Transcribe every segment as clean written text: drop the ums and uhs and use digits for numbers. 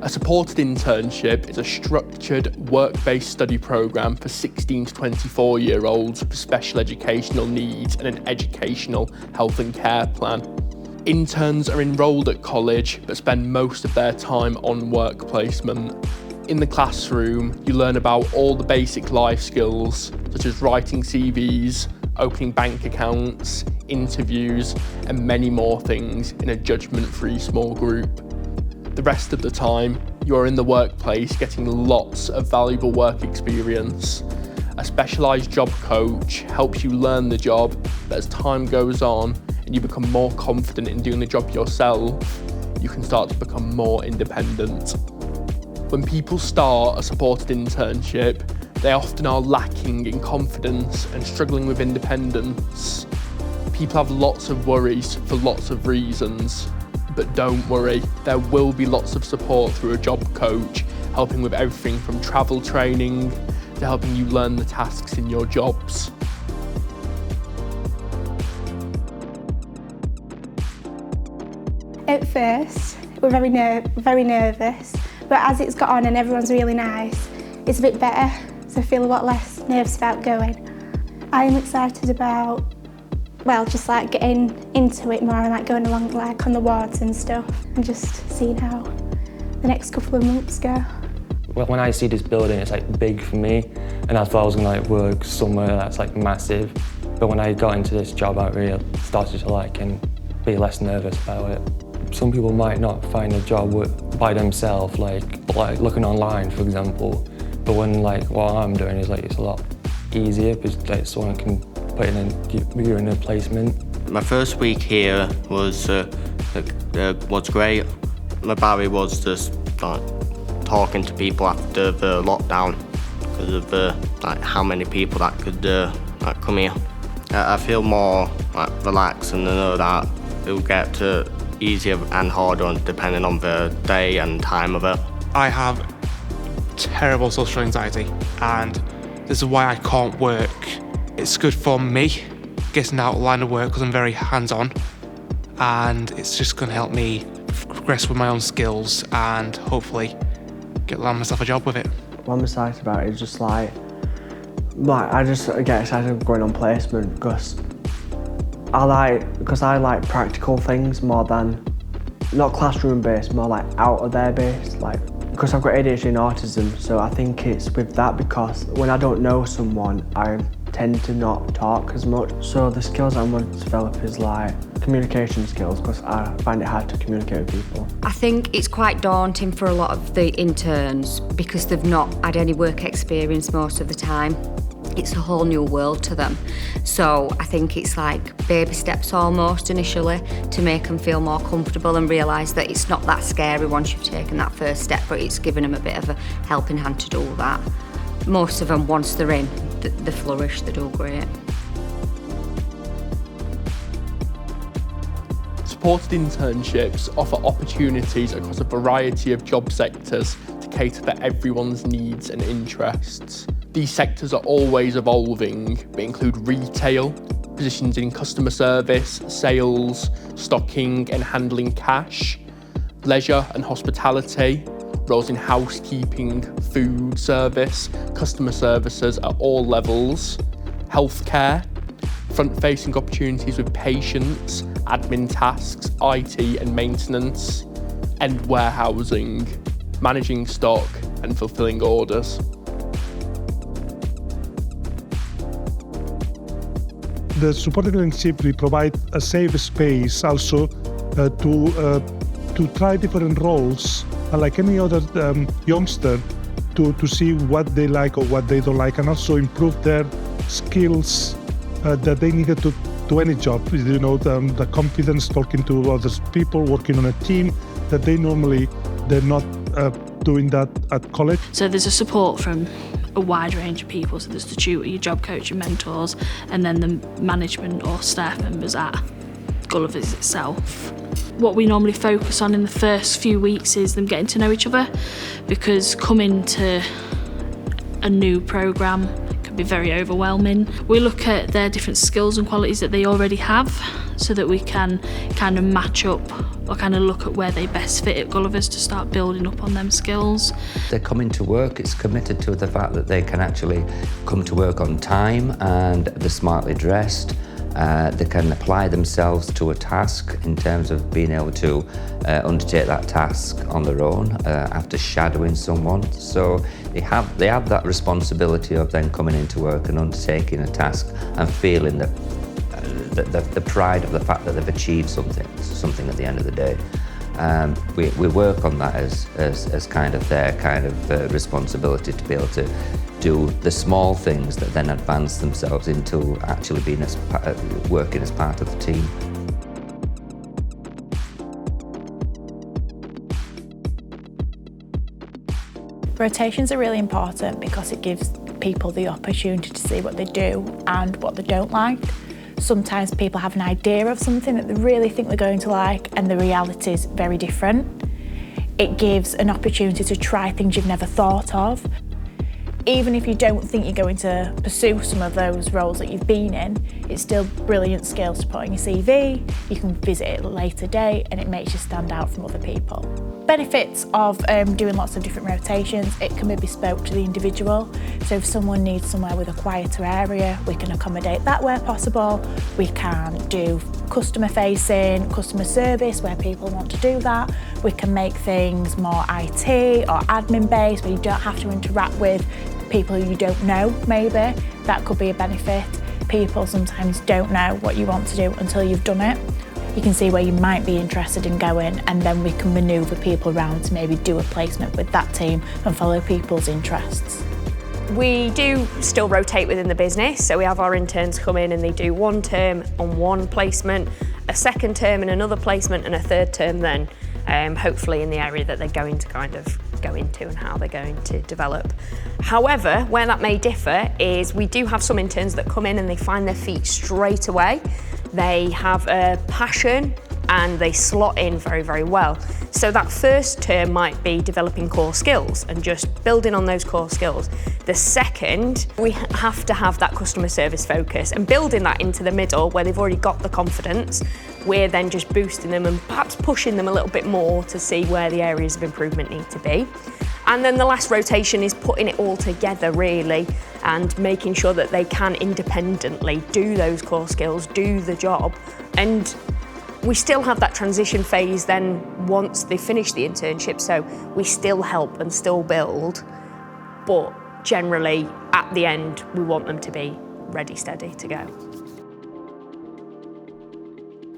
A supported internship is a structured, work-based study programme for 16 to 24-year-olds with special educational needs and an educational health and care plan. Interns are enrolled at college but spend most of their time on work placement. In the classroom, you learn about all the basic life skills, such as writing CVs, opening bank accounts, interviews, and many more things in a judgment-free small group. The rest of the time, you're in the workplace getting lots of valuable work experience. A specialised job coach helps you learn the job, but as time goes on and you become more confident in doing the job yourself, you can start to become more independent. When people start a supported internship, they often are lacking in confidence and struggling with independence. People have lots of worries for lots of reasons. But don't worry, there will be lots of support through a job coach, helping with everything from travel training to helping you learn the tasks in your jobs. At first, we're very nervous, but as it's got on and everyone's really nice, it's a bit better, so I feel a lot less nervous about going. I am excited about just like getting into it more and like going along like on the wards and stuff and just seeing how the next couple of months go. Well, when I see this building, it's like big for me, and I thought I was gonna like work somewhere that's like massive. But when I got into this job, I really started to like and be less nervous about it. Some people might not find a job by themselves, like looking online, for example. But when like what I'm doing is like it's a lot easier because like someone can put in you're in a placement. My first week here was great. My barrier was just like talking to people after the lockdown because of like how many people that could like come here. I feel more like relaxed and I know that it'll get easier and harder depending on the day and time of it. I have terrible social anxiety and this is why I can't work. It's good for me, getting out of line of work because I'm very hands-on and it's just going to help me progress with my own skills and hopefully land myself a job with it. What I'm excited about is just like I just get excited going on placement because I like practical things more than, not classroom based, more like out of there based, like because I've got ADHD and autism, so I think it's with that because when I don't know someone, I tend to not talk as much. So the skills I want to develop is like communication skills because I find it hard to communicate with people. I think it's quite daunting for a lot of the interns because they've not had any work experience most of the time. It's a whole new world to them. So I think it's like baby steps almost initially to make them feel more comfortable and realise that it's not that scary once you've taken that first step, but it's given them a bit of a helping hand to do that. Most of them, once they're in, they flourish, they do great. Supported internships offer opportunities across a variety of job sectors to cater for everyone's needs and interests. These sectors are always evolving, but include retail, positions in customer service, sales, stocking and handling cash, leisure and hospitality, roles in housekeeping, food service, customer services at all levels, healthcare, front-facing opportunities with patients, admin tasks, IT and maintenance, and warehousing, managing stock and fulfilling orders. The supported internship will provide a safe space also to try different roles, like any other youngster, to see what they like or what they don't like, and also improve their skills that they needed to do any job. You know, the confidence talking to other people, working on a team that they're not doing that at college. So there's a support from a wide range of people. So there's the tutor, your job coach, your mentors, and then the management or staff members at Gulliver's itself. What we normally focus on in the first few weeks is them getting to know each other, because coming to a new programme can can be very overwhelming. We look at their different skills and qualities that they already have so that we can kind of match up or kind of look at where they best fit at Gulliver's to start building up on them skills. They come into work, it's committed to the fact that they can actually come to work on time and they're smartly dressed. They can apply themselves to a task in terms of being able to undertake that task on their own after shadowing someone. So they have that responsibility of then coming into work and undertaking a task and feeling that the pride of the fact that they've achieved something at the end of the day. We work on that as kind of their kind of responsibility to be able to do the small things that then advance themselves into actually being working as part of the team. Rotations are really important because it gives people the opportunity to see what they do and what they don't like. Sometimes people have an idea of something that they really think they're going to like and the reality is very different. It gives an opportunity to try things you've never thought of. Even if you don't think you're going to pursue some of those roles that you've been in, it's still brilliant skills to put on your CV. You can visit it at a later date and it makes you stand out from other people. Benefits of doing lots of different rotations, it can be bespoke to the individual. So if someone needs somewhere with a quieter area, we can accommodate that where possible. We can do customer facing, customer service where people want to do that. We can make things more IT or admin based where you don't have to interact with people you don't know maybe. That could be a benefit. People sometimes don't know what you want to do until you've done it. You can see where you might be interested in going and then we can manoeuvre people around to maybe do a placement with that team and follow people's interests. We do still rotate within the business, so we have our interns come in and they do one term on one placement, a second term in another placement and a third term then hopefully in the area that they're going to kind of go into and how they're going to develop. However, where that may differ is we do have some interns that come in and they find their feet straight away. They have a passion and they slot in very, very well. So that first term might be developing core skills and just building on those core skills. The second, we have to have that customer service focus and building that into the middle where they've already got the confidence. We're then just boosting them and perhaps pushing them a little bit more to see where the areas of improvement need to be. And then the last rotation is putting it all together really and making sure that they can independently do those core skills, do the job. And we still have that transition phase then once they finish the internship, so we still help and still build, but generally at the end we want them to be ready, steady to go.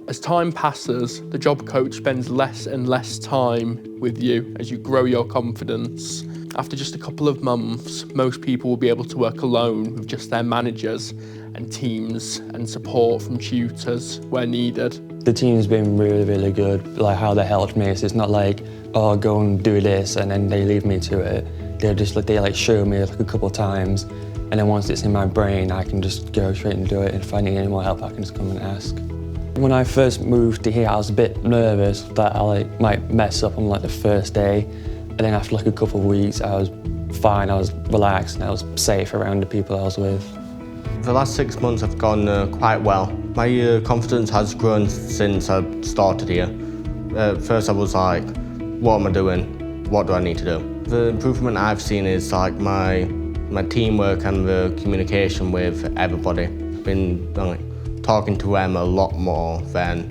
As time passes, the job coach spends less and less time with you as you grow your confidence. After just a couple of months, most people will be able to work alone with just their managers and teams and support from tutors where needed. The team's been really, really good, like how they helped me. So it's not like, oh, go and do this and then they leave me to it. They show me like a couple of times and then once it's in my brain, I can just go straight and do it. And if I need any more help, I can just come and ask. When I first moved to here, I was a bit nervous that I might mess up on the first day. And then after a couple of weeks, I was fine, I was relaxed and I was safe around the people I was with. The last 6 months have gone quite well. My confidence has grown since I started here. First I was like, what am I doing? What do I need to do? The improvement I've seen is my teamwork and the communication with everybody. Been talking to them a lot more than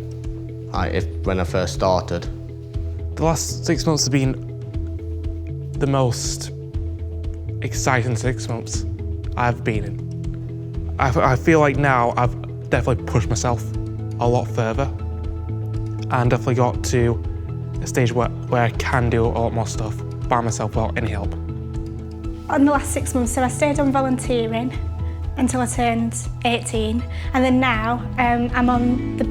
when I first started. The last 6 months have been the most exciting 6 months I've been in. I feel like now I've definitely pushed myself a lot further and definitely got to a stage where I can do a lot more stuff by myself without any help. On the last 6 months, so I stayed on volunteering until I turned 18 and then now I'm on the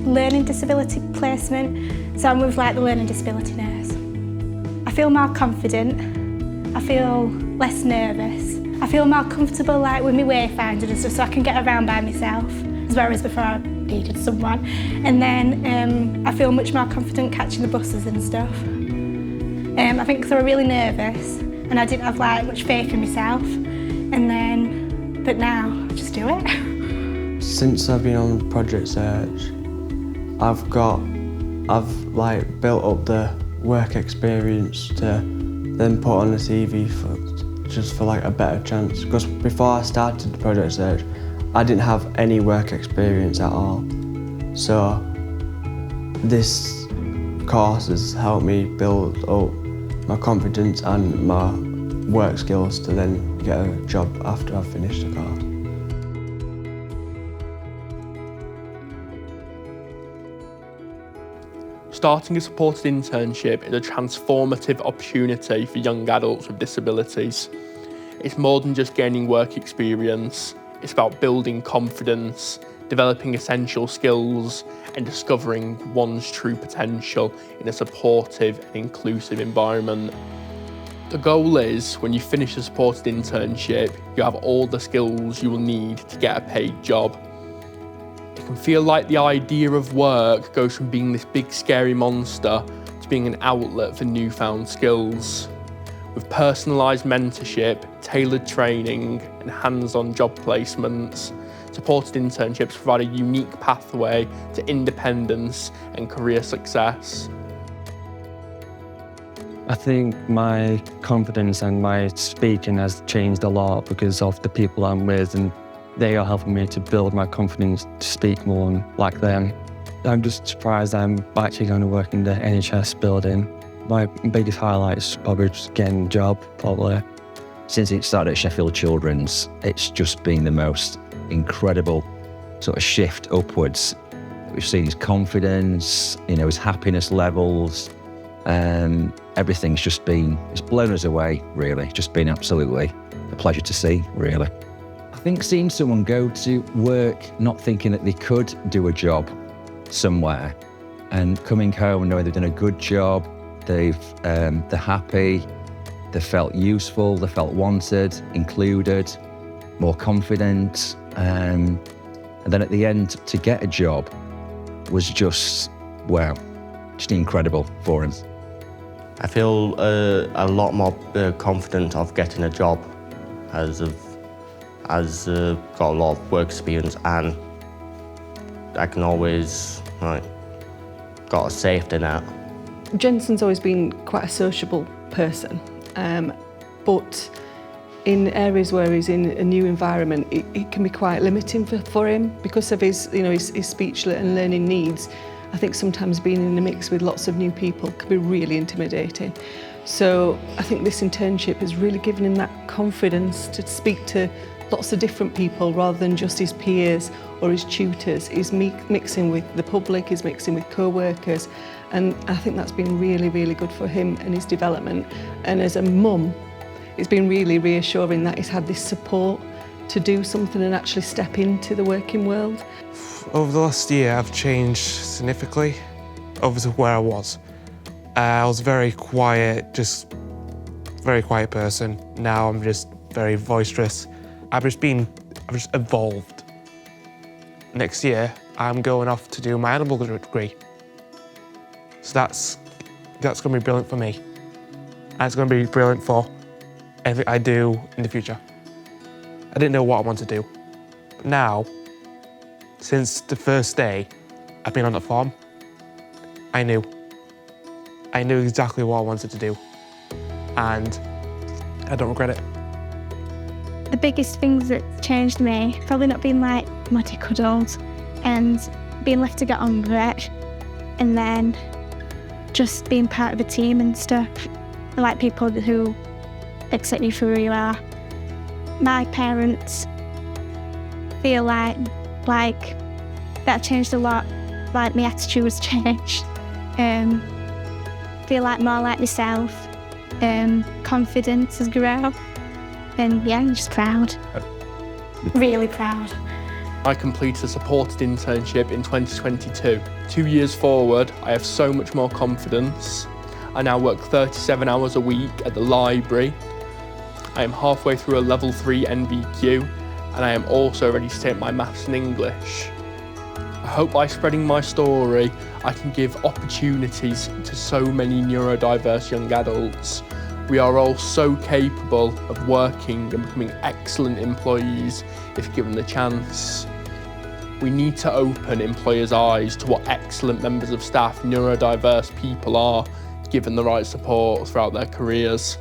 learning disability placement, so I'm with the learning disability nurse. I feel more confident, I feel less nervous, I feel more comfortable with my wayfinding and stuff so I can get around by myself, as whereas before I needed someone. And then I feel much more confident catching the buses and stuff. I think because I was really nervous and I didn't have much faith in myself. And then but now I just do it. Since I've been on Project Search, I've like built up the work experience to then put on a CV for like a better chance. Because before I started Project Search, I didn't have any work experience at all. So this course has helped me build up my confidence and my work skills to then get a job after I've finished the course. Starting a supported internship is a transformative opportunity for young adults with disabilities. It's more than just gaining work experience, it's about building confidence, developing essential skills, and discovering one's true potential in a supportive and inclusive environment. The goal is, when you finish a supported internship, you have all the skills you will need to get a paid job. It can feel like the idea of work goes from being this big scary monster to being an outlet for newfound skills. With personalised mentorship, tailored training and hands-on job placements, supported internships provide a unique pathway to independence and career success. I think my confidence and my speaking has changed a lot because of the people I'm with, and they are helping me to build my confidence to speak more like them. I'm just surprised I'm actually going to work in the NHS building. My biggest highlight is probably just getting a job, probably. Since it started at Sheffield Children's, it's just been the most incredible sort of shift upwards. We've seen his confidence, his happiness levels, everything's just been, it's blown us away, really. Just been absolutely a pleasure to see, really. I think seeing someone go to work not thinking that they could do a job somewhere and coming home knowing they've done a good job, they're happy, they felt useful, they felt wanted, included, more confident, and then at the end to get a job was just, wow, just incredible for him. I feel a lot more confident of getting a job as I've got a lot of work experience, and I can always got a safety net. Jensen's always been quite a sociable person, but in areas where he's in a new environment, it can be quite limiting for him because of his speech and learning needs. I think sometimes being in the mix with lots of new people can be really intimidating. So I think this internship has really given him that confidence to speak to lots of different people rather than just his peers or his tutors. He's mixing with the public, he's mixing with co-workers, and I think that's been really, really good for him and his development. And as a mum, it's been really reassuring that he's had this support to do something and actually step into the working world. Over the last year, I've changed significantly over to where I was. I was very quiet, just very quiet person. Now I'm just very boisterous. I've just evolved. Next year, I'm going off to do my animal degree. So that's going to be brilliant for me. And it's going to be brilliant for everything I do in the future. I didn't know what I wanted to do. But now, since the first day I've been on the farm, I knew exactly what I wanted to do, and I don't regret it. The biggest things that changed me, probably not being like mollycoddled and being left to get on with it, and then just being part of a team and stuff. I like people who accept you for who you are. My parents feel like that changed a lot, like my attitude was changed. Feel like more like myself, confidence has grown, and yeah, I'm just proud. Really proud. I completed a supported internship in 2022. 2 years forward, I have so much more confidence. I now work 37 hours a week at the library. I am halfway through a level 3 NVQ, and I am also ready to take my maths and English. I hope by spreading my story, I can give opportunities to so many neurodiverse young adults, We are all so capable of working and becoming excellent employees if given the chance. We need to open employers' eyes to what excellent members of staff neurodiverse people are, given the right support throughout their careers.